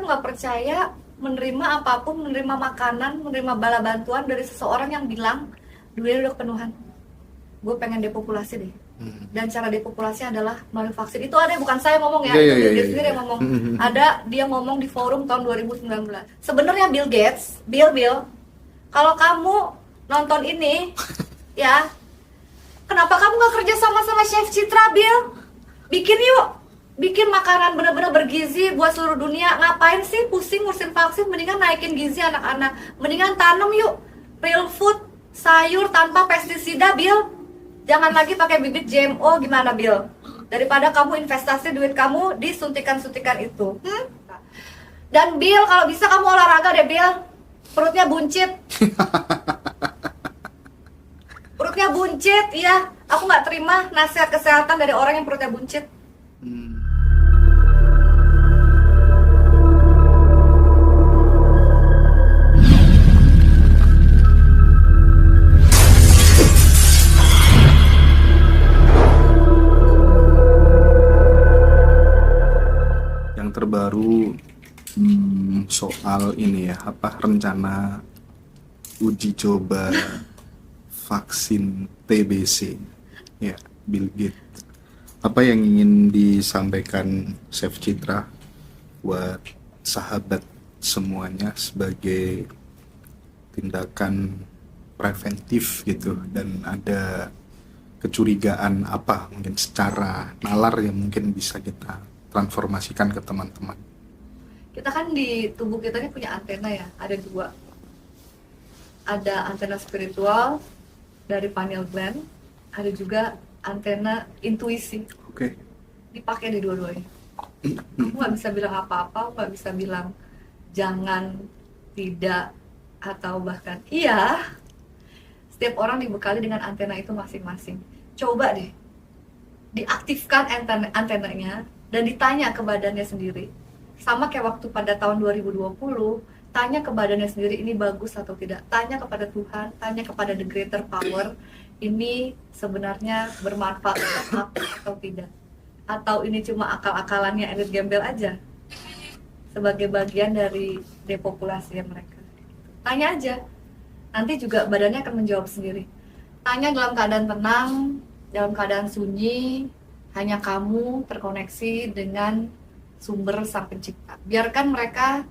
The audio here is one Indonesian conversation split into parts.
nggak percaya menerima apapun, menerima makanan, menerima bala bantuan dari seseorang yang bilang dunia udah kepenuhan. Gue pengen depopulasi deh. Dan cara depopulasi adalah melalui vaksin. Itu ada, bukan saya ngomong ya, itu Bill Gates sendiri yang ngomong. Ada, dia ngomong di forum tahun 2019. Sebenarnya Bill Gates, Bill, kalau kamu nonton ini, ya, kenapa kamu nggak kerja sama Chef Citra, Bill? Bikin yuk, bikin makanan bener-bener bergizi buat seluruh dunia. Ngapain sih pusing ngurusin vaksin? Mendingan naikin gizi anak-anak. Mendingan tanam yuk real food, sayur tanpa pestisida, Bill. Jangan lagi pakai bibit GMO, gimana, Bill? Daripada kamu investasi duit kamu di suntikan-suntikan itu. Dan Bill, kalau bisa kamu olahraga deh, Bill. Perutnya buncit. Perutnya buncit, iya. Aku nggak terima nasihat kesehatan dari orang yang perutnya buncit. Yang terbaru soal ini ya, apa rencana uji coba vaksin TBC ya, Bill Gates. Apa yang ingin disampaikan Chef Citra buat sahabat semuanya sebagai tindakan preventif gitu, dan ada kecurigaan apa mungkin secara nalar yang mungkin bisa kita transformasikan ke teman-teman? Kita kan di tubuh kita ini punya antena ya, ada dua. Ada antena spiritual dari pineal gland, ada juga antena intuisi. Oke. Dipakai di dua-duanya. Aku nggak bisa bilang apa-apa, aku nggak bisa bilang jangan, tidak, atau bahkan iya. Setiap orang dibekali dengan antena itu masing-masing. Coba deh diaktifkan antenanya dan ditanya ke badannya sendiri. Sama kayak waktu pada tahun 2020, tanya ke badannya sendiri, ini bagus atau tidak. Tanya kepada Tuhan, tanya kepada the greater power, ini sebenarnya bermanfaat atau tidak. Atau ini cuma akal-akalannya elit gembel aja sebagai bagian dari depopulasi mereka. Tanya aja, nanti juga badannya akan menjawab sendiri. Tanya dalam keadaan tenang, dalam keadaan sunyi, hanya kamu terkoneksi dengan sumber Sang Pencipta. Biarkan mereka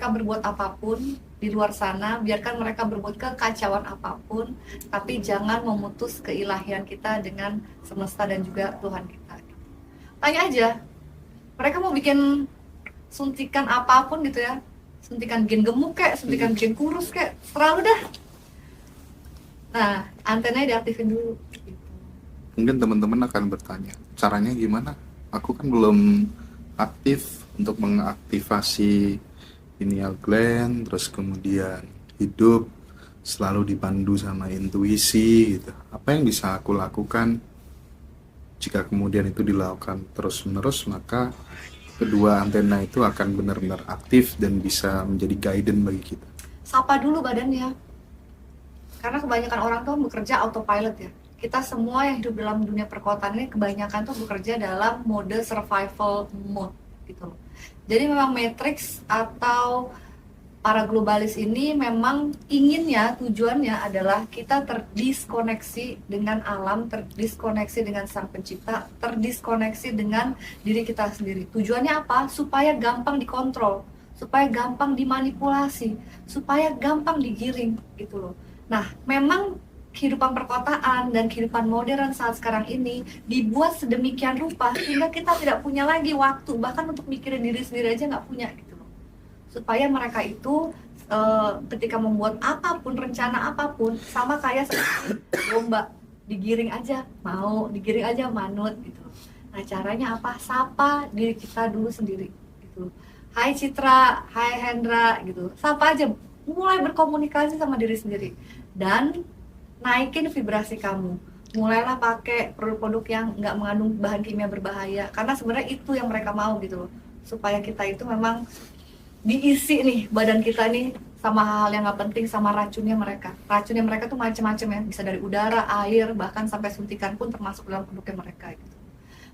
berbuat apapun di luar sana, biarkan mereka berbuat kekacauan apapun, tapi jangan memutus keilahian kita dengan semesta dan juga Tuhan kita. Tanya aja, mereka mau bikin suntikan apapun gitu ya, suntikan gen gemuk kayak, suntikan gen kurus kayak, selalu dah. Nah, antenanya diaktifin dulu. Mungkin teman-teman akan bertanya, caranya gimana? Aku kan belum aktif untuk mengaktifasi pineal gland, terus kemudian hidup selalu dipandu sama intuisi gitu. Apa yang bisa aku lakukan? Jika kemudian itu dilakukan terus-menerus, maka kedua antena itu akan benar-benar aktif dan bisa menjadi guidance bagi kita. Sapa dulu badannya. Karena kebanyakan orang tuh bekerja autopilot ya. Kita semua yang hidup dalam dunia perkotaan ini kebanyakan tuh bekerja dalam mode survival mode gitu. Jadi memang Matrix atau para globalis ini memang inginnya, tujuannya adalah kita terdiskoneksi dengan alam, terdiskoneksi dengan Sang Pencipta, terdiskoneksi dengan diri kita sendiri. Tujuannya apa? Supaya gampang dikontrol, supaya gampang dimanipulasi, supaya gampang digiring gitu loh. Nah, memang kehidupan perkotaan dan kehidupan modern saat sekarang ini dibuat sedemikian rupa sehingga kita tidak punya lagi waktu bahkan untuk mikirin diri sendiri aja nggak punya gitu loh. Supaya mereka itu ketika membuat apapun, rencana apapun, sama kayak seperti lomba, digiring aja mau, digiring aja manut gitu. Nah, caranya apa? Sapa diri kita dulu sendiri gitu. Hai Citra, hai Hendra gitu. Sapa aja, mulai berkomunikasi sama diri sendiri dan naikin vibrasi kamu. Mulailah pakai produk-produk yang nggak mengandung bahan kimia berbahaya, karena sebenarnya itu yang mereka mau gitu loh, supaya kita itu memang diisi nih badan kita nih sama hal-hal yang nggak penting, sama racunnya mereka. Racunnya mereka tuh macam-macam ya, bisa dari udara, air, bahkan sampai suntikan pun termasuk dalam produknya mereka gitu.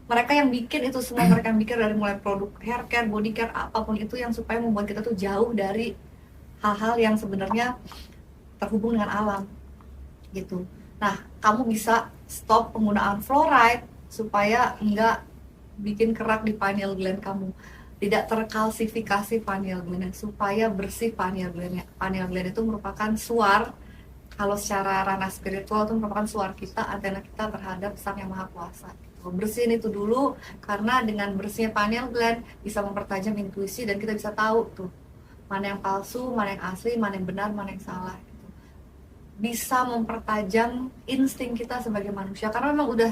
Mereka yang bikin itu semua, mereka yang bikin dari mulai produk hair care, body care, apapun itu yang supaya membuat kita tuh jauh dari hal-hal yang sebenarnya terhubung dengan alam gitu. Nah, kamu bisa stop penggunaan fluoride supaya enggak bikin kerak di pineal gland kamu, tidak terkalsifikasi pineal gland, supaya bersih pineal gland. Pineal gland itu merupakan suar, kalau secara ranah spiritual itu merupakan suar kita, antena kita terhadap Sang Yang Maha Kuasa. Bersihin itu dulu, karena dengan bersihnya pineal gland bisa mempertajam intuisi dan kita bisa tahu tuh mana yang palsu, mana yang asli, mana yang benar, mana yang salah gitu. Bisa mempertajam insting kita sebagai manusia, karena memang udah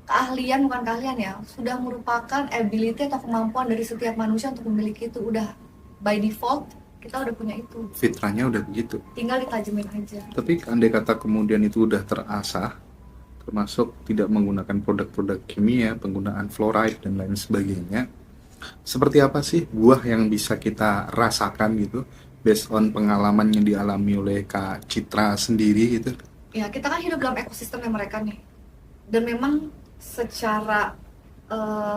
keahlian, bukan keahlian ya, sudah merupakan ability atau kemampuan dari setiap manusia untuk memiliki itu. Udah by default kita udah punya itu, Fitrahnya udah begitu. tinggal ditajemin aja. Tapi andai kata kemudian itu udah terasah, termasuk tidak menggunakan produk-produk kimia, penggunaan fluoride dan lain sebagainya, seperti apa sih buah yang bisa kita rasakan gitu, based on pengalaman yang dialami oleh Kak Citra sendiri gitu? Ya, kita kan hidup dalam ekosistemnya mereka nih, dan memang secara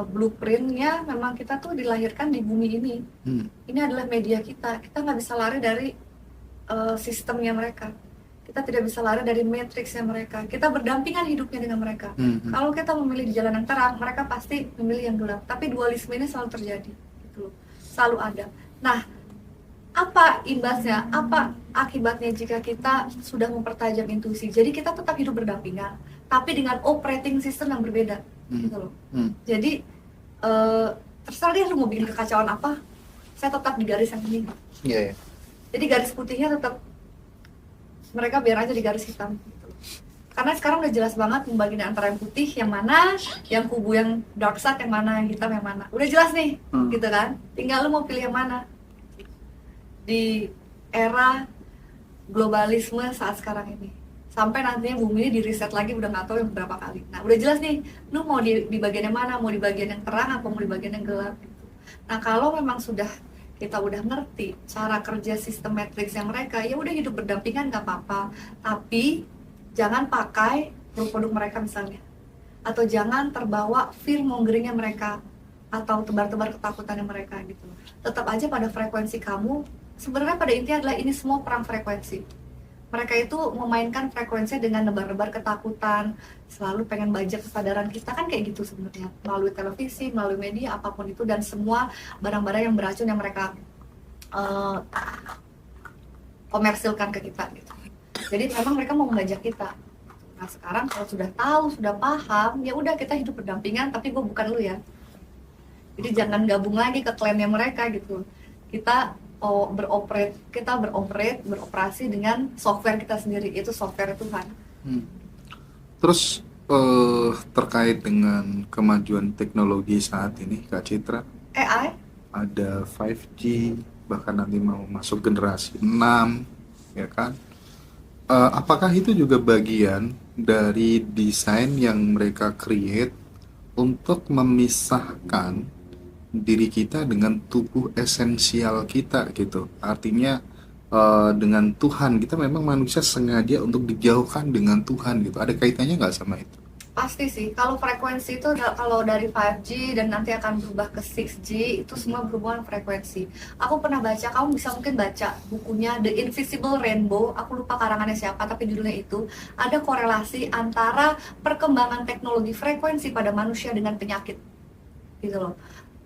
blueprintnya memang kita tuh dilahirkan di bumi ini. Ini adalah media kita nggak bisa lari dari sistemnya mereka, kita tidak bisa lari dari matriksnya mereka, kita berdampingan hidupnya dengan mereka. Kalau kita memilih di jalan yang terang, mereka pasti memilih yang gelap, tapi dualisme ini selalu terjadi gitu loh, selalu ada. Nah, apa imbasnya, apa akibatnya jika kita sudah mempertajam intuisi? Jadi kita tetap hidup berdampingan, tapi dengan operating system yang berbeda gitu loh. Jadi terserah dia lu mau bikin kekacauan apa, saya tetap di garis yang ini. Iya. Jadi garis putihnya tetap, mereka biar aja di garis hitam gitu. Karena sekarang udah jelas banget pembagian antara yang putih yang mana, yang kubu yang dark side yang mana, yang hitam yang mana. Udah jelas nih, gitu kan. Tinggal lu mau pilih yang mana. Di era globalisme saat sekarang ini, sampai nantinya bumi ini di reset lagi, udah nggak tahu yang berapa kali. Nah, udah jelas nih, lu mau di bagian yang mana, mau di bagian yang terang atau mau di bagian yang gelap gitu. Nah, kalau memang sudah kita udah ngerti cara kerja sistem matriksnya mereka, ya udah hidup berdampingan nggak apa-apa, tapi jangan pakai produk-produk mereka misalnya, atau jangan terbawa fear mongeringnya mereka atau tebar-tebar ketakutannya mereka gitu. Tetap aja pada frekuensi kamu. Sebenarnya pada intinya adalah ini semua perang frekuensi. Mereka itu memainkan frekuensinya dengan nebar-nebar ketakutan, selalu pengen bajak kesadaran kita, kan kayak gitu sebenarnya, melalui televisi, melalui media, apapun itu, dan semua barang-barang yang beracun yang mereka komersilkan ke kita gitu. Jadi memang mereka mau mengajak kita. Nah, sekarang kalau sudah tahu, sudah paham, ya udah kita hidup berdampingan, tapi gue bukan lu ya. Jadi jangan gabung lagi ke klaimnya mereka gitu. Kita beroperasi dengan software kita sendiri, itu software Tuhan. Terus terkait dengan kemajuan teknologi saat ini, Kak Citra, AI ada 5G, bahkan nanti mau masuk generasi 6, ya kan? Apakah itu juga bagian dari desain yang mereka create untuk memisahkan diri kita dengan tubuh esensial kita gitu? Artinya dengan Tuhan, kita memang manusia sengaja untuk dijauhkan dengan Tuhan gitu. Ada kaitannya nggak sama itu? pasti sih. Kalau frekuensi itu kalau dari 5G dan nanti akan berubah ke 6G, itu semua berhubungan frekuensi. Aku pernah baca, kamu bisa mungkin baca bukunya The Invisible Rainbow, aku lupa karangannya siapa tapi judulnya itu, ada korelasi antara perkembangan teknologi frekuensi pada manusia dengan penyakit gitu loh.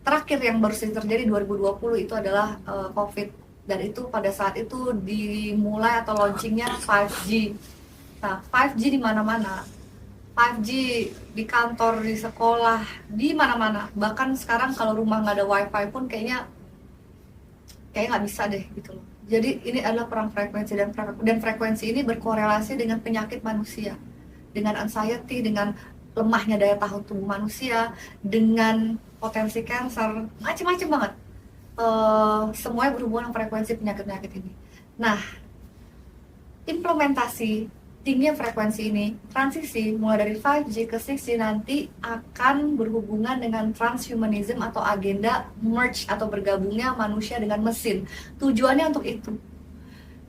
Terakhir yang baru saja terjadi 2020 itu adalah COVID, dan itu pada saat itu dimulai atau launchingnya 5G. Nah, 5G di mana-mana, 5G di kantor, di sekolah, di mana-mana. Bahkan sekarang kalau rumah nggak ada wifi pun kayaknya nggak bisa deh gitu loh. Jadi ini adalah perang frekuensi, dan frekuensi ini berkorelasi dengan penyakit manusia, dengan anxiety, dengan lemahnya daya tahan tubuh manusia, dengan potensi kanker, macam-macam banget. Semuanya berhubungan dengan frekuensi penyakit-penyakit ini. Nah, implementasi tingginya frekuensi ini, transisi mulai dari 5G ke 6G nanti akan berhubungan dengan transhumanism atau agenda merge atau bergabungnya manusia dengan mesin. Tujuannya untuk itu.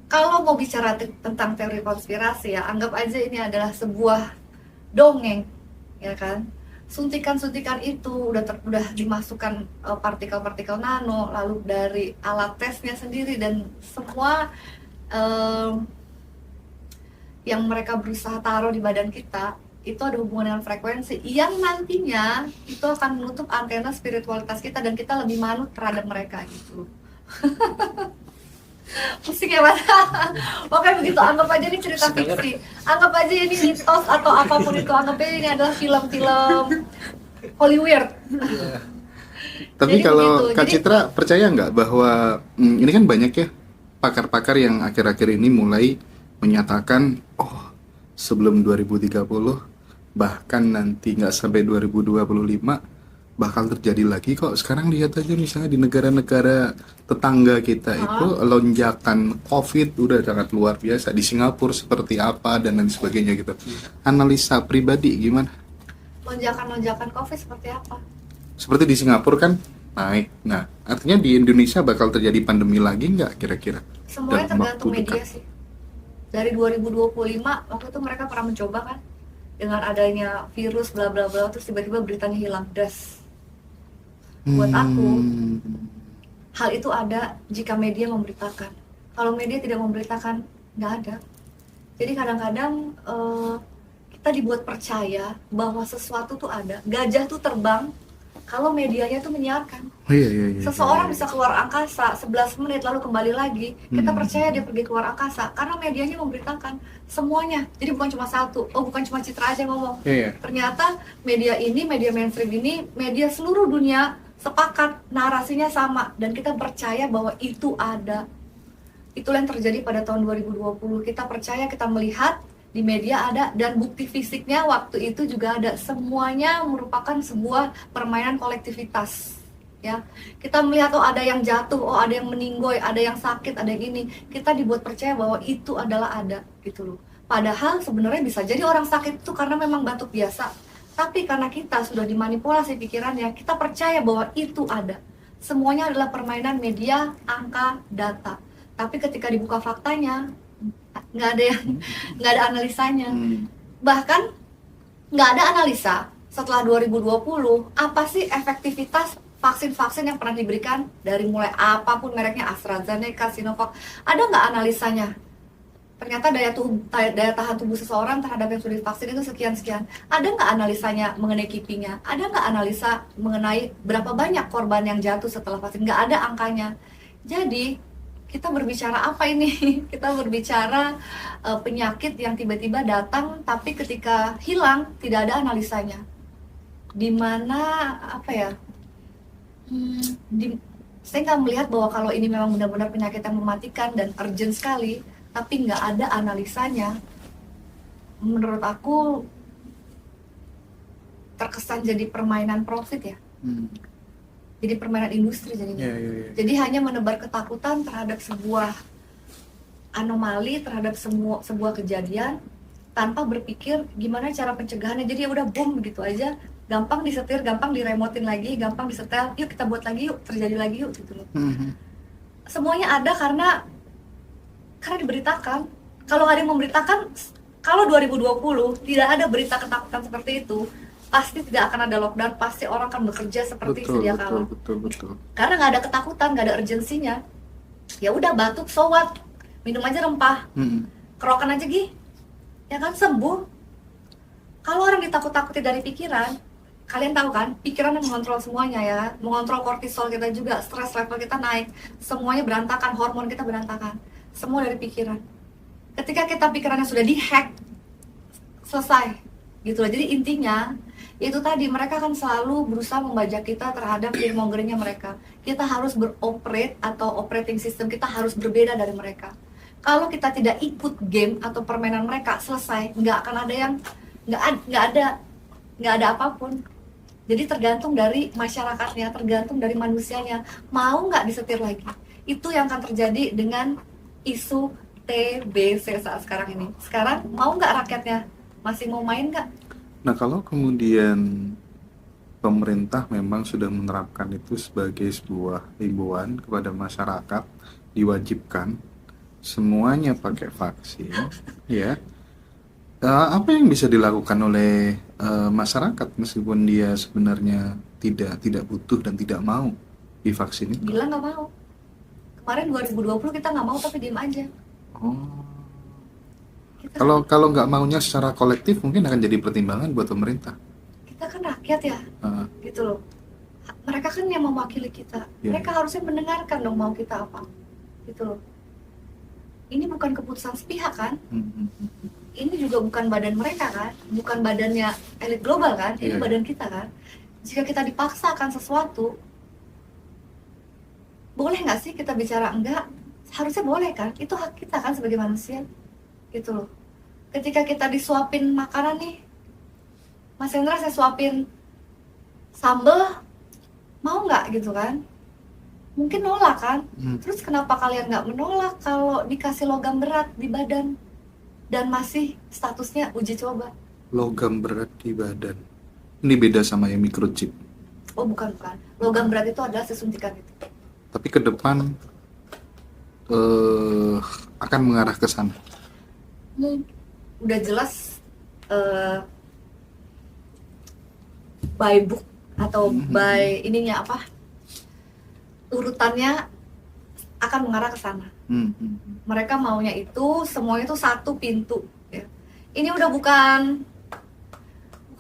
Kalau mau bicara tentang teori konspirasi ya, anggap aja ini adalah sebuah dongeng ya kan? Suntikan-suntikan itu udah dimasukkan partikel-partikel nano, lalu dari alat tesnya sendiri dan semua em, yang mereka berusaha taruh di badan kita itu ada hubungan dengan frekuensi yang nantinya itu akan menutup antena spiritualitas kita dan kita lebih manut terhadap mereka gitu. Pusing ya Mas? Oke begitu, anggap aja ini cerita fiksi, anggap aja ini mitos atau apapun itu, anggap aja ini adalah film-film Hollywood. Tapi Jadi kalau begitu. Kak Jadi Citra percaya nggak bahwa ini kan banyak ya pakar-pakar yang akhir-akhir ini mulai menyatakan, oh sebelum 2030 bahkan nanti nggak sampai 2025 bakal terjadi lagi kok. Sekarang lihat aja misalnya di negara-negara tetangga kita itu lonjakan COVID udah sangat luar biasa. Di Singapura seperti apa dan lain sebagainya gitu. Analisa pribadi gimana? lonjakan-lonjakan COVID seperti apa? Seperti di Singapura kan naik. Nah, artinya di Indonesia bakal terjadi pandemi lagi nggak kira-kira? Semuanya Dalam tergantung waktu media dekat. sih. Dari 2025 waktu itu mereka pernah mencoba kan dengan adanya virus bla bla bla, terus tiba-tiba beritanya hilang das. Buat aku, Hmm. hal itu ada jika media memberitakan. Kalau media tidak memberitakan, nggak ada. Jadi kadang-kadang kita dibuat percaya bahwa sesuatu tuh ada. Gajah tuh terbang kalau medianya tuh menyiarkan. Oh, iya. Seseorang bisa keluar angkasa 11 menit lalu kembali lagi. Kita Hmm. percaya dia pergi keluar angkasa karena medianya memberitakan semuanya. Jadi bukan cuma satu. Oh, bukan cuma Citra aja yang ngomong. Iya. Ternyata media ini, media mainstream ini, media seluruh dunia sepakat narasinya sama dan kita percaya bahwa itu ada. Itulah yang terjadi pada tahun 2020. Kita percaya, kita melihat di media ada dan bukti fisiknya waktu itu juga ada. Semuanya merupakan sebuah permainan kolektivitas. Ya, kita melihat oh ada yang jatuh, oh ada yang meninggoy, ada yang sakit, ada yang ini. Kita dibuat percaya bahwa itu adalah ada gitu loh. Padahal sebenarnya bisa jadi orang sakit itu karena memang batuk biasa. Tapi karena kita sudah dimanipulasi pikirannya, kita percaya bahwa itu ada. Semuanya adalah permainan media, angka, data. Tapi ketika dibuka faktanya, nggak ada yang nggak ada analisanya. Hmm. Bahkan nggak ada analisa setelah 2020 apa sih efektivitas vaksin-vaksin yang pernah diberikan dari mulai apapun mereknya AstraZeneca, Sinovac, ada nggak analisanya? Ternyata daya tahan tubuh seseorang terhadap yang sudah divaksin itu sekian-sekian. Ada nggak analisanya mengenai kipinya? Ada nggak analisa mengenai berapa banyak korban yang jatuh setelah vaksin? Nggak ada angkanya. Jadi kita berbicara apa ini? Kita berbicara penyakit yang tiba-tiba datang tapi ketika hilang tidak ada analisanya. Dimana apa ya? Saya nggak melihat bahwa kalau ini memang benar-benar penyakit yang mematikan dan urgent sekali, tapi nggak ada analisanya. Menurut aku terkesan jadi permainan profit ya. Jadi permainan industri jadinya. Iya. Jadi hanya menebar ketakutan terhadap sebuah anomali, terhadap sebuah kejadian tanpa berpikir gimana cara pencegahannya. Jadi ya udah boom begitu aja, gampang disetir, gampang diremotin lagi, gampang disetel, yuk kita buat lagi yuk, terjadi lagi yuk gitu loh. Semuanya ada karena diberitakan. Kalau nggak ada yang memberitakan, kalau 2020 tidak ada berita ketakutan seperti itu, pasti tidak akan ada lockdown, pasti orang akan bekerja seperti sedia kala. Betul. Karena nggak ada ketakutan, nggak ada urgensinya. Ya udah batuk, so what? Minum aja rempah, kerokan aja gih, ya kan sembuh. Kalau orang ditakut-takuti dari pikiran, kalian tahu kan, pikiran yang mengontrol semuanya ya, mengontrol kortisol kita juga, stres level kita naik, semuanya berantakan, hormon kita berantakan, semua dari pikiran. Ketika kita pikirannya sudah dihack, selesai, gitu loh. Jadi intinya itu tadi, mereka akan selalu berusaha membajak kita terhadap fearmongeringnya mereka. Kita harus beroperate atau operating system kita harus berbeda dari mereka. Kalau kita tidak ikut game atau permainan mereka, selesai, nggak akan ada yang nggak ada apapun. Jadi tergantung dari masyarakatnya, tergantung dari manusianya, mau nggak disetir lagi. Itu yang akan terjadi dengan isu TBC saat sekarang ini. Sekarang mau nggak rakyatnya? Masih mau main nggak? Nah, kalau kemudian pemerintah memang sudah menerapkan itu sebagai sebuah himbauan kepada masyarakat, diwajibkan semuanya pakai vaksin, ya. Apa yang bisa dilakukan oleh masyarakat meskipun dia sebenarnya tidak butuh dan tidak mau divaksin itu. Bilang nggak mau. Kemarin 2020 kita nggak mau tapi diem aja. Oh, Kita kalau kalau nggak maunya secara kolektif mungkin akan jadi pertimbangan buat pemerintah. kita kan rakyat ya, Uh, gitu loh. Mereka kan yang mewakili kita. Iya. Mereka harusnya mendengarkan dong mau kita apa, gitu loh. Ini bukan keputusan sepihak kan? Ini juga bukan badan mereka kan? Bukan badannya elit global kan? Ini Iya. badan kita kan? Jika kita dipaksakan sesuatu, boleh nggak sih kita bicara enggak? Harusnya boleh kan? Itu hak kita kan sebagai manusia, gitu loh. Ketika kita disuapin makanan nih, Mas Hendra saya suapin sambel, mau nggak gitu kan? Mungkin nolak kan? Terus kenapa kalian nggak menolak kalau dikasih logam berat di badan dan masih statusnya uji coba? Logam berat di badan. Ini beda sama yang microchip. Oh bukan. Logam berat itu adalah sesuntikan itu. Tapi ke depan akan mengarah ke sana. Udah jelas by book atau by ininya apa? Urutannya akan mengarah ke sana. Mereka maunya itu semuanya itu satu pintu ya. Ini udah bukan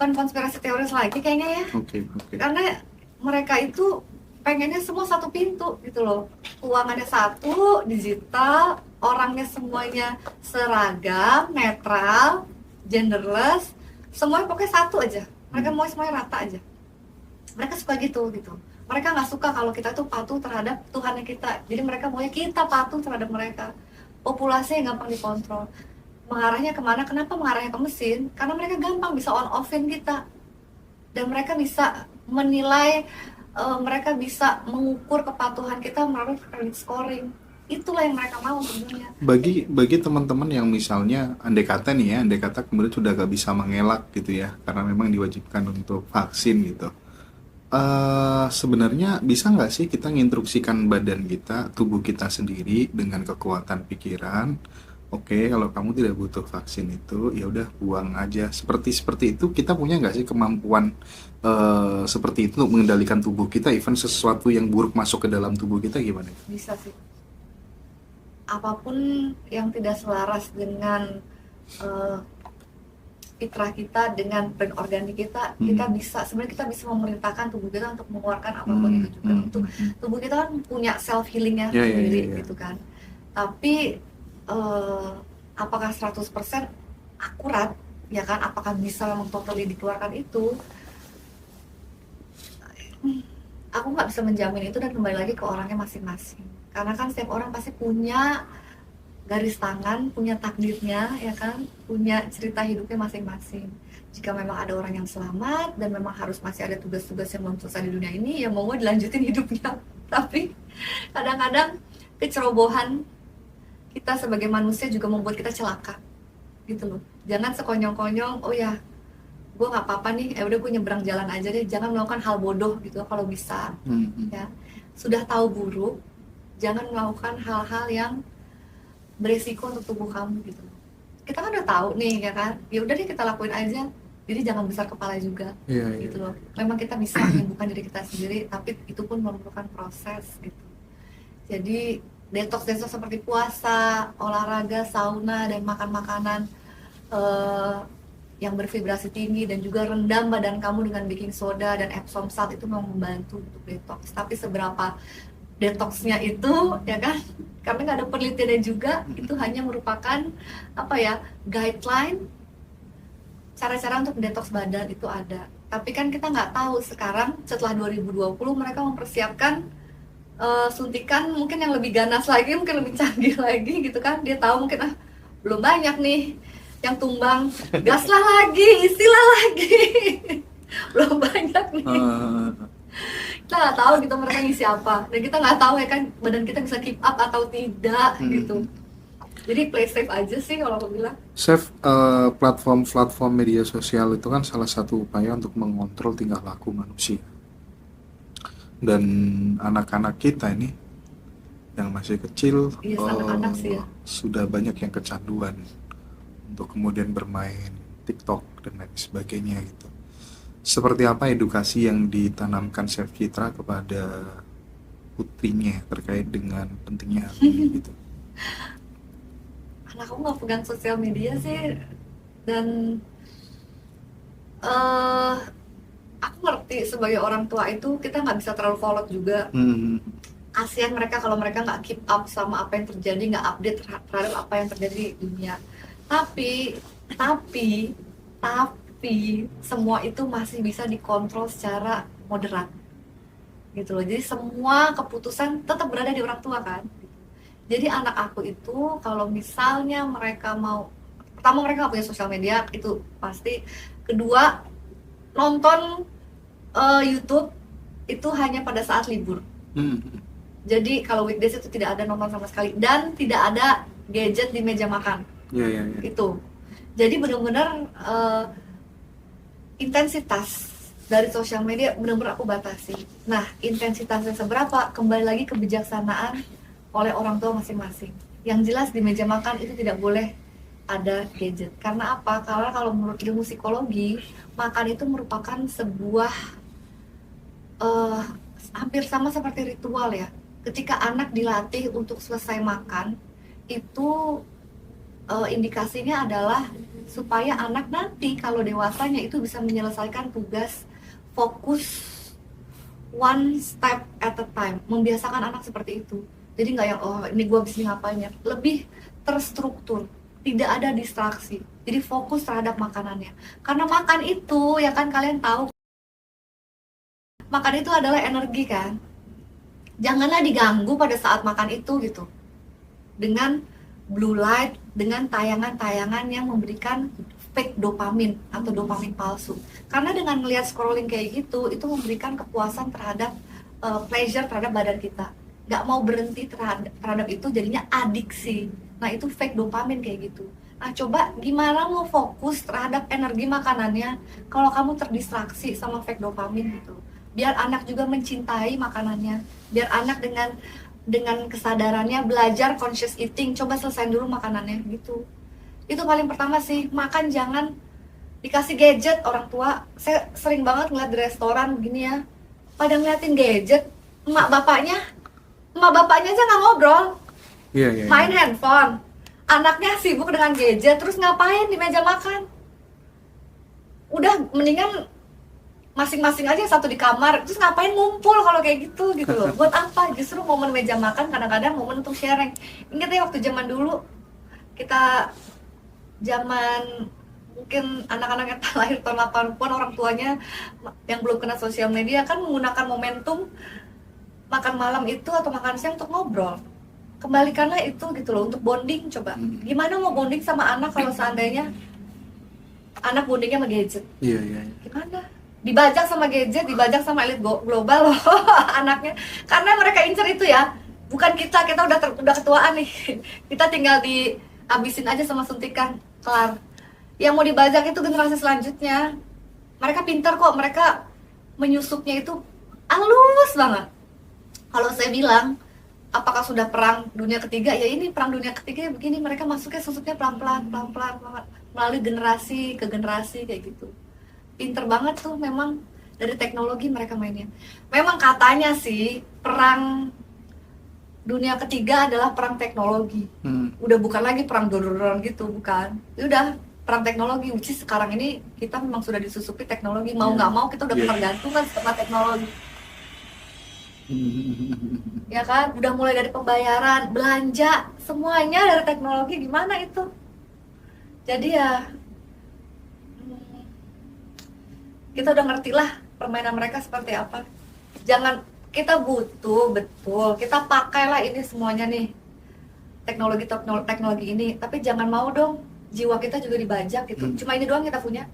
konspirasi teoris lagi kayaknya ya. Oke. Karena mereka itu pengennya semua satu pintu gitu loh. Keuangannya satu, digital, orangnya semuanya seragam, netral, genderless, semuanya pokoknya satu aja. Mereka mau semuanya rata aja. Mereka suka gitu. Mereka nggak suka kalau kita tuh patuh terhadap Tuhannya kita. Jadi mereka maunya kita patuh terhadap mereka. Populasinya gampang dikontrol. Mengarahnya kemana? Kenapa mengarahnya ke mesin? Karena mereka gampang bisa on-offin kita. Dan mereka bisa menilai, mereka bisa mengukur kepatuhan kita melalui credit scoring. Itulah yang mereka mau tentunya. Bagi teman-teman yang misalnya andai kata kemudian sudah gak bisa mengelak gitu ya, karena memang diwajibkan untuk vaksin gitu. Sebenarnya bisa nggak sih kita nginstruksikan badan kita, tubuh kita sendiri dengan kekuatan pikiran, oke, kalau kamu tidak butuh vaksin itu ya udah buang aja. Seperti itu kita punya nggak sih kemampuan seperti itu untuk mengendalikan tubuh kita, even sesuatu yang buruk masuk ke dalam tubuh kita, gimana? Bisa sih. Apapun yang tidak selaras dengan fitrah kita, dengan brand organik kita, kita bisa memerintahkan tubuh kita untuk mengeluarkan apapun itu juga. Untuk tubuh kita kan punya self healingnya sendiri gitu kan. Tapi apakah 100% akurat ya kan? Apakah bisa memang totally dikeluarkan itu? Aku nggak bisa menjamin itu, dan kembali lagi ke orangnya masing-masing. Karena kan setiap orang pasti punya garis tangan, punya takdirnya, ya kan, punya cerita hidupnya masing-masing. Jika memang ada orang yang selamat dan memang harus masih ada tugas-tugas yang belum selesai di dunia ini, ya mau dilanjutin hidupnya. Tapi kadang-kadang kecerobohan kita sebagai manusia juga membuat kita celaka, gitu loh. Jangan sekonyong-konyong, oh ya, gue nggak apa-apa nih, udah gue nyebrang jalan aja deh. Jangan melakukan hal bodoh gitu kalau bisa. Ya, sudah tahu buruk, jangan melakukan hal-hal yang beresiko untuk tubuh kamu gitu. Kita kan udah tahu nih ya kan, ya udah deh kita lakuin aja. Jadi jangan besar kepala juga, gitu loh. Memang kita bisa menyembuhkan diri kita sendiri, tapi itu pun memerlukan proses gitu. Jadi detox seperti puasa, olahraga, sauna, dan makan makanan yang bervibrasi tinggi, dan juga rendam badan kamu dengan baking soda dan Epsom salt itu memang membantu untuk detox. Tapi seberapa detoxnya itu ya kan, karena nggak ada penelitiannya juga, itu hanya merupakan guideline cara-cara untuk detox badan itu ada. Tapi kan kita nggak tahu sekarang setelah 2020 mereka mempersiapkan suntikan mungkin yang lebih ganas lagi, mungkin lebih canggih lagi gitu kan. Dia tahu mungkin belum banyak nih yang tumbang, gaslah lagi, isilah lagi. Belum banyak nih. Kita nggak tahu gitu mereka ngisi apa, dan kita nggak tahu ya kan badan kita bisa keep up atau tidak gitu. Jadi play safe aja sih kalau aku bilang. Safe. Platform media sosial itu kan salah satu upaya untuk mengontrol tingkah laku manusia. Dan anak-anak kita ini yang masih kecil, anak-anak sih ya, sudah banyak yang kecanduan untuk kemudian bermain TikTok dan lain sebagainya gitu. seperti apa edukasi yang ditanamkan Chef Citra kepada putrinya terkait dengan pentingnya hal ini gitu? Anakku nggak pegang sosial media sih, dan eh aku ngerti sebagai orang tua itu kita nggak bisa terlalu kolot juga. Hmm, Kasihan mereka kalau mereka nggak keep up sama apa yang terjadi, nggak update terhadap apa yang terjadi di dunia. Tapi, tapi, tapi semua itu masih bisa dikontrol secara moderat gitu loh. Jadi semua keputusan tetap berada di orang tua kan. Jadi anak aku itu kalau misalnya mereka mau, pertama mereka nggak punya sosial media itu pasti. Kedua, nonton YouTube itu hanya pada saat libur. hmm, Jadi kalau weekdays itu tidak ada nonton sama sekali dan tidak ada gadget di meja makan ya ya ya. itu. Jadi benar-benar intensitas dari sosial media benar-benar aku batasi. Nah, intensitasnya seberapa kembali lagi kebijaksanaan oleh orang tua masing-masing. Yang jelas di meja makan itu tidak boleh ada gadget. Karena apa? Karena kalau menurut ilmu psikologi, makan itu merupakan sebuah eh, hampir sama seperti ritual ya. Ketika anak dilatih untuk selesai makan, itu indikasinya adalah supaya anak nanti kalau dewasanya itu bisa menyelesaikan tugas, fokus one step at a time, membiasakan anak seperti itu. Jadi nggak yang oh ini gue bisa ngapain ya, lebih terstruktur, tidak ada distraksi, jadi fokus terhadap makanannya. Karena makan itu ya kan kalian tahu, makan itu adalah energi kan, janganlah diganggu pada saat makan itu gitu dengan blue light, dengan tayangan-tayangan yang memberikan fake dopamin atau dopamin palsu. Karena dengan melihat scrolling kayak gitu, itu memberikan kepuasan terhadap pleasure terhadap badan kita. Nggak mau berhenti terhadap itu, jadinya adiksi. Nah itu fake dopamin kayak gitu. Nah coba gimana mau fokus terhadap energi makanannya kalau kamu terdistraksi sama fake dopamin gitu. Biar anak juga mencintai makanannya, biar anak dengan kesadarannya belajar conscious eating, coba selesain dulu makanannya gitu. Itu paling pertama sih, makan jangan dikasih gadget orang tua. Saya sering banget ngeliat di restoran gini ya, pada ngeliatin gadget, emak bapaknya aja nggak ngobrol, Iya iya. main handphone, anaknya sibuk dengan gadget, terus ngapain di meja makan? Udah mendingan masing-masing aja satu di kamar, terus ngapain ngumpul kalau kayak gitu loh. Buat apa? Justru momen meja makan kadang-kadang momen untuk sharing. Ingat ya waktu zaman dulu kita, zaman mungkin anak-anak yang lahir tahun 80-an, orang tuanya yang belum kena sosial media kan menggunakan momentum makan malam itu atau makan siang untuk ngobrol. Kembalikanlah itu gitu loh, untuk bonding. Coba gimana mau bonding sama anak kalau seandainya anak bondingnya sama gadget? Iya iya. Gimana? Dibajak sama gadget, dibajak sama elit global loh anaknya. Karena mereka incer itu ya, bukan kita udah ketuaan nih. Kita tinggal dihabisin aja sama suntikan, kelar. Yang mau dibajak itu generasi selanjutnya. Mereka pintar kok, mereka menyusupnya itu halus banget. Kalau saya bilang, apakah sudah perang dunia ketiga? Ya ini perang dunia ketiga begini, mereka masuknya susupnya pelan-pelan melalui generasi ke generasi kayak gitu. Pinter banget tuh memang, dari teknologi mereka mainnya. Memang katanya sih perang dunia ketiga adalah perang teknologi. Udah bukan lagi perang dodoran gitu, bukan. Udah perang teknologi, which is sekarang ini kita memang sudah disusupi teknologi, mau nggak mau kita udah ketergantungan sama teknologi. Ya kan, udah mulai dari pembayaran, belanja, semuanya dari teknologi. Gimana itu? Jadi ya kita udah ngerti lah permainan mereka seperti apa. Jangan, kita butuh betul, kita pakailah ini semuanya nih, teknologi ini, tapi jangan mau dong jiwa kita juga dibajak gitu. Cuma ini doang kita punya,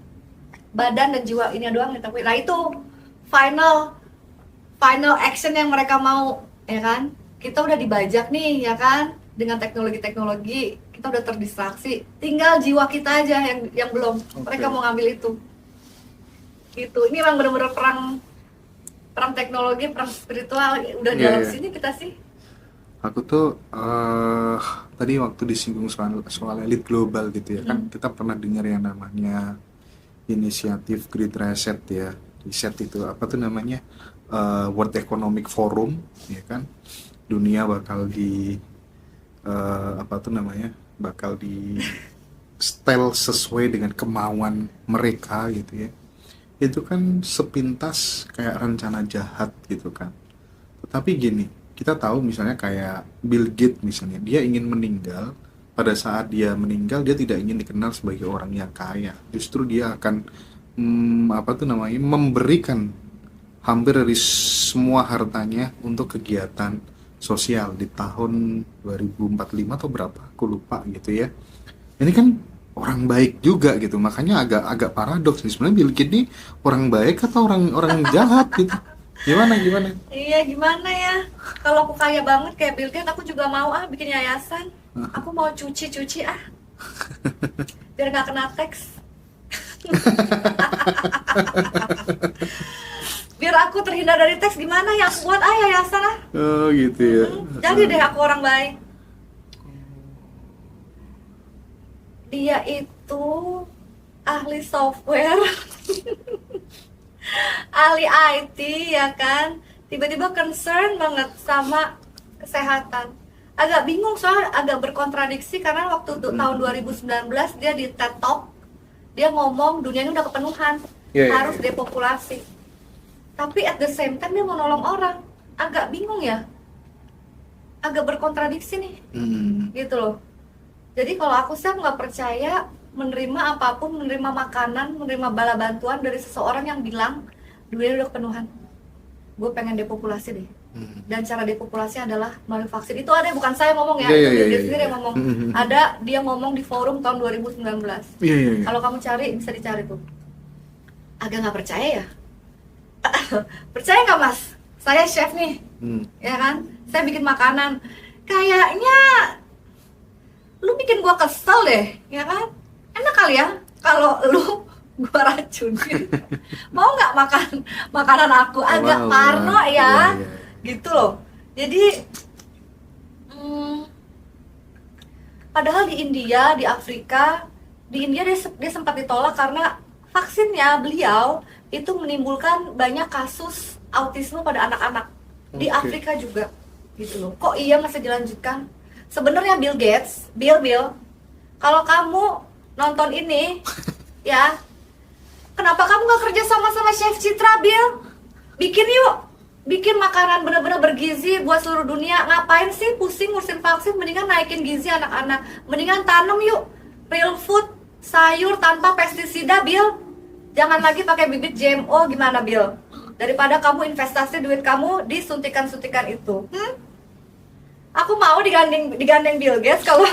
badan dan jiwa ini doang kita punya. Nah itu final action yang mereka mau, ya kan? Kita udah dibajak nih, ya kan? Dengan teknologi kita udah terdistraksi, tinggal jiwa kita aja yang belum. Mereka mau ngambil itu gitu. Ini memang benar-benar perang teknologi, perang spiritual udah dalam sini kita sih. Aku tuh tadi waktu disinggung soal elit global gitu ya, kan kita pernah dengar yang namanya inisiatif Great Reset ya. riset itu apa tuh namanya, World Economic Forum, ya kan, dunia bakal di apa tuh namanya, bakal di style sesuai dengan kemauan mereka gitu ya. Itu kan sepintas kayak rencana jahat gitu kan. Tetapi gini, kita tahu misalnya kayak Bill Gates misalnya, dia ingin meninggal. Pada saat dia meninggal, dia tidak ingin dikenal sebagai orang yang kaya. Justru dia akan apa tuh namanya, memberikan hampir dari semua hartanya untuk kegiatan sosial di tahun 2045 atau berapa, aku lupa gitu ya. Ini kan orang baik juga gitu, makanya agak paradoks nih, sebenarnya Bill Gates ini orang baik atau orang jahat gitu. Gimana? Iya, gimana ya? Kalau aku kaya banget kayak Bill Gates, aku juga mau bikin yayasan. Aku mau cuci biar nggak kena teks. Biar aku terhindar dari teks, gimana ya? Aku buat yayasan Oh gitu ya. Jadi deh aku orang baik. Dia itu ahli software, ahli IT ya kan, tiba-tiba concern banget sama kesehatan. Agak bingung soalnya, agak berkontradiksi karena waktu tahun 2019 dia di TED Talk, dia ngomong dunia ini udah kepenuhan, harus depopulasi. Tapi at the same time dia mau nolong orang. Agak bingung ya, agak berkontradiksi nih, gitu loh. Jadi kalau aku sih nggak percaya menerima apapun, menerima makanan, menerima bala bantuan dari seseorang yang bilang dunia udah kepenuhan, gue pengen depopulasi deh. Dan cara depopulasi adalah melalui vaksin. Itu ada, bukan saya ngomong ya, itu dia sendiri yang ngomong. Ada, dia ngomong di forum tahun 2019. Kalau kamu cari, bisa dicari tuh. Agak nggak percaya ya? Percaya nggak mas? Saya chef nih, ya kan? Saya bikin makanan. Kayaknya lu bikin gua kesel deh, ya kan? Enak kali ya kalau lu gua racunin. Mau nggak makan makanan aku? Agak parno ya, gitu loh. Jadi padahal di India, di Afrika, di India dia sempat ditolak karena vaksinnya beliau itu menimbulkan banyak kasus autisme pada anak-anak. Di Afrika juga, gitu loh. Kok iya masih dilanjutkan? Sebenarnya Bill Gates, Bill, kalau kamu nonton ini, ya, kenapa kamu nggak kerja sama Chef Citra, Bill? Bikin yuk, bikin makanan bener-bener bergizi buat seluruh dunia. Ngapain sih pusing ngurusin vaksin? Mendingan naikin gizi anak-anak. Mendingan tanam yuk, real food, sayur tanpa pestisida, Bill. Jangan lagi pakai bibit GMO, gimana, Bill? Daripada kamu investasi duit kamu di suntikan-suntikan itu. Aku mau digandeng Bill Gates kalau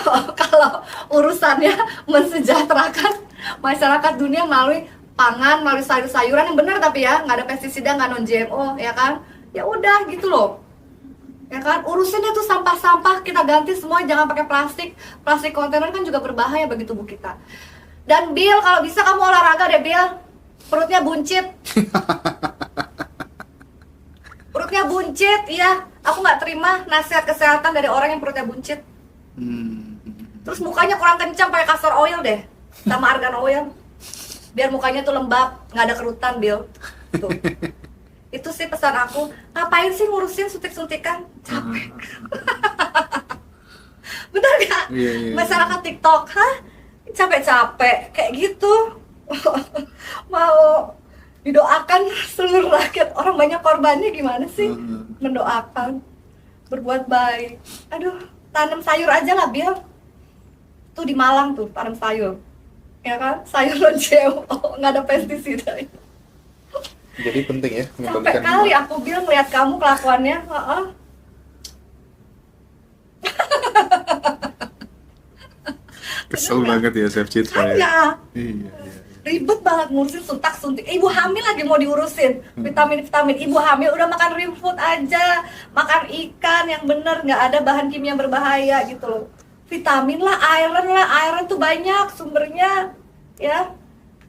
urusannya mensejahterakan masyarakat dunia melalui pangan, melalui sayur-sayuran yang benar, tapi ya nggak ada pestisida, nggak non GMO, ya kan? Ya udah gitu loh, ya kan? Urusinnya tuh sampah-sampah kita ganti semua, jangan pakai plastik kontainer kan juga berbahaya bagi tubuh kita. Dan Bill, kalau bisa kamu olahraga deh, Bill, perutnya buncit. Perutnya buncit, iya. Aku nggak terima nasihat kesehatan dari orang yang perutnya buncit. Terus mukanya kurang kencang, pakai castor oil deh, sama argan oil, biar mukanya tuh lembab, nggak ada kerutan, Bill. Tuh. Itu sih pesan aku. Ngapain sih ngurusin suntik-suntikan? Capek. Bener gak? Masyarakat TikTok, capek-capek kayak gitu. Mau didoakan seluruh rakyat, orang banyak korbannya, gimana sih? Mendoakan, berbuat baik. Aduh, tanam sayur aja lah, Bill. Tuh di Malang tuh tanam sayur, ya kan? Sayur non GMO, nggak ada pestisida. Jadi penting ya. Sampai kali aku Bill ngeliat kamu kelakuannya. Kesel banget ya Chef Citra ya. Iya. Ribet banget ngurusin suntak-suntik. Ibu hamil lagi mau diurusin vitamin-vitamin. Ibu hamil udah makan real food aja, makan ikan yang bener, nggak ada bahan kimia berbahaya gitu loh. Vitamin lah, iron tuh banyak sumbernya, ya.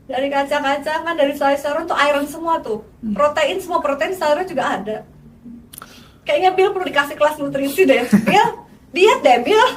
Dari kacang-kacangan, dari sayur-sayuran tuh iron semua tuh. Protein, semua protein sayurnya juga ada. Kayaknya Bill perlu dikasih kelas nutrisi deh. Bill, diet deh Bill.